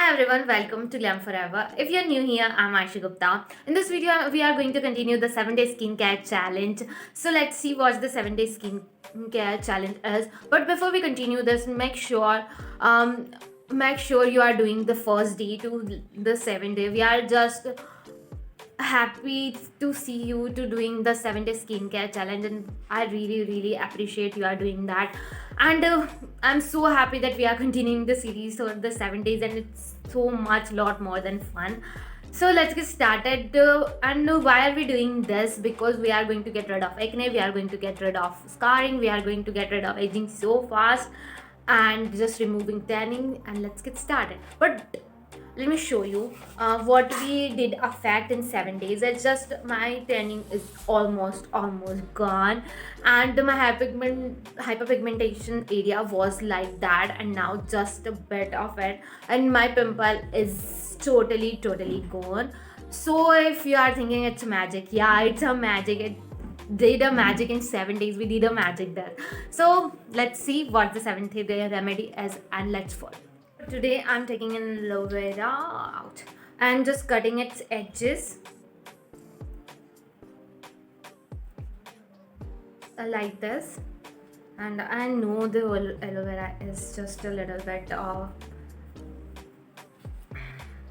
Hi everyone, welcome to Glam Forever. If you're new here, I'm Ayushi Gupta. In this video, we are going to continue the 7-day skincare challenge. So let's see what the 7-day skincare challenge is. But before we continue this, make sure you are doing the first day to the 7-day. We are just happy to see you to doing the 7-day skincare challenge, and I really appreciate you are doing that. And I'm so happy that we are continuing the series for the 7 days, and it's so much lot more than fun. So let's get started. And why are we doing this? Because we are going to get rid of acne, we are going to get rid of scarring, we are going to get rid of aging so fast, and just removing tanning. And let's get started. But let me show you what we did affect in 7 days. It's just my tanning is almost gone, and my hyperpigmentation area was like that, and now just a bit of it, and my pimple is totally gone. So if you are thinking it's magic, yeah, it's a magic. It did a magic in 7 days. We did a magic there. So let's see what the 7th day remedy is, and let's follow. Today I'm taking an aloe vera out and just cutting its edges like this. And I know the aloe vera is just a little bit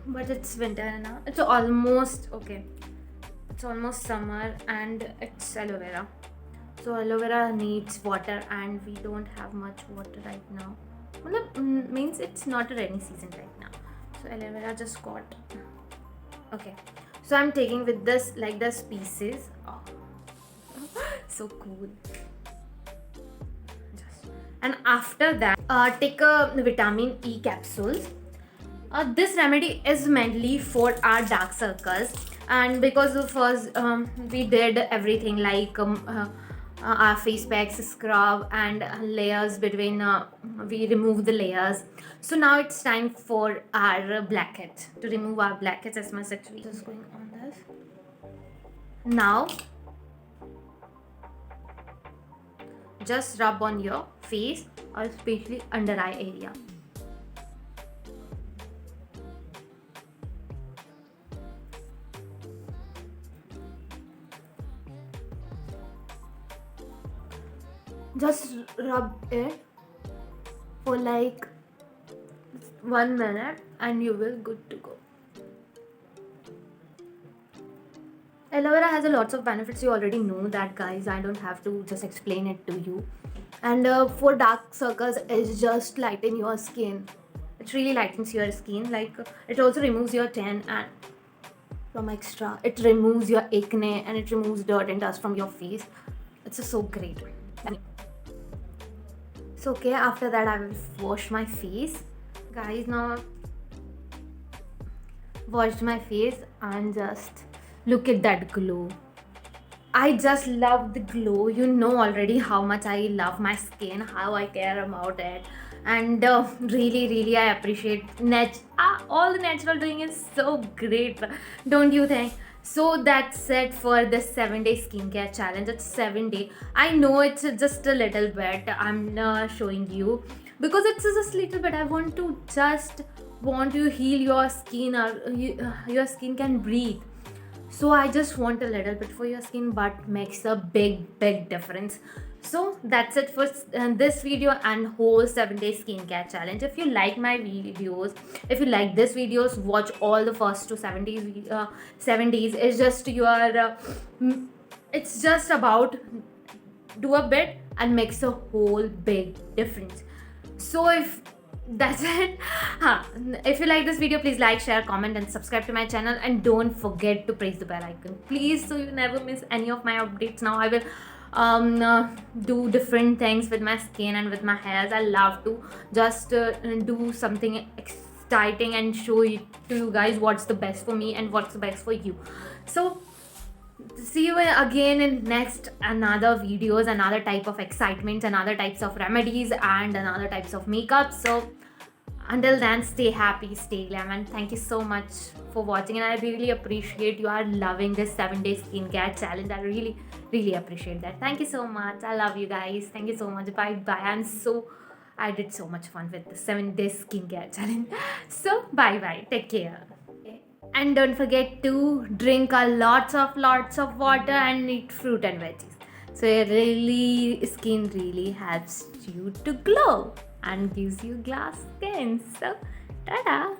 but it's winter now. It's almost okay. It's almost summer and it's aloe vera. So aloe vera needs water, and we don't have much water right now. Means it's not a rainy season right now. So aloe vera just got okay. So I'm taking with this like this pieces. Oh, so cool. And after that, take a vitamin E capsules. This remedy is mainly for our dark circles, and because of us, we did everything like our face packs, scrub, and layers between. We remove the layers. So now it's time for our blackheads, to remove our blackheads as much as we just going on this. Now just rub on your face, or especially under eye area. Just rub it for like 1 minute and you will good to go. Aloe vera has a lots of benefits. You already know that, guys. I don't have to just explain it to you. And for dark circles, it's just lighten your skin. It really lightens your skin. Like it also removes your tan and from extra. It removes your acne, and it removes dirt and dust from your face. It's just so great. So okay, after that I will wash my face. Guys, now washed my face and just look at that glow. I just love the glow. You know already how much I love my skin, how I care about it. And really I appreciate all the natural doing is so great, don't you think? So that's it for the 7-day skincare challenge. It's 7 day. I know it's just a little bit. I'm showing you because it's just a little bit. I want to heal your skin, or your skin can breathe. So I just want a little bit for your skin, but makes a big difference. So that's it for this video and whole 7-day skincare challenge. If you like my videos, if you like this videos, watch all the first to 7 days. 7 days is just your it's just about do a bit and makes a whole big difference. So if that's it. If you like this video, please like, share, comment, and subscribe to my channel, and don't forget to press the bell icon, please, so you never miss any of my updates. Now I will do different things with my skin and with my hairs. I love to just do something exciting and show it to you guys what's the best for me and what's the best for you. So see you again in next another videos, another type of excitements, another types of remedies, and another types of makeup. So until then, stay happy, stay glam, and thank you so much for watching. And I really appreciate you are loving this 7-day skincare challenge. I really appreciate that. Thank you so much. I love you guys. Thank you so much. Bye. I'm so I did so much fun with the 7 day skincare challenge. So bye bye, take care. And don't forget to drink a lots of water and eat fruit and veggies. So your really skin really helps you to glow and gives you glass skin. So tada!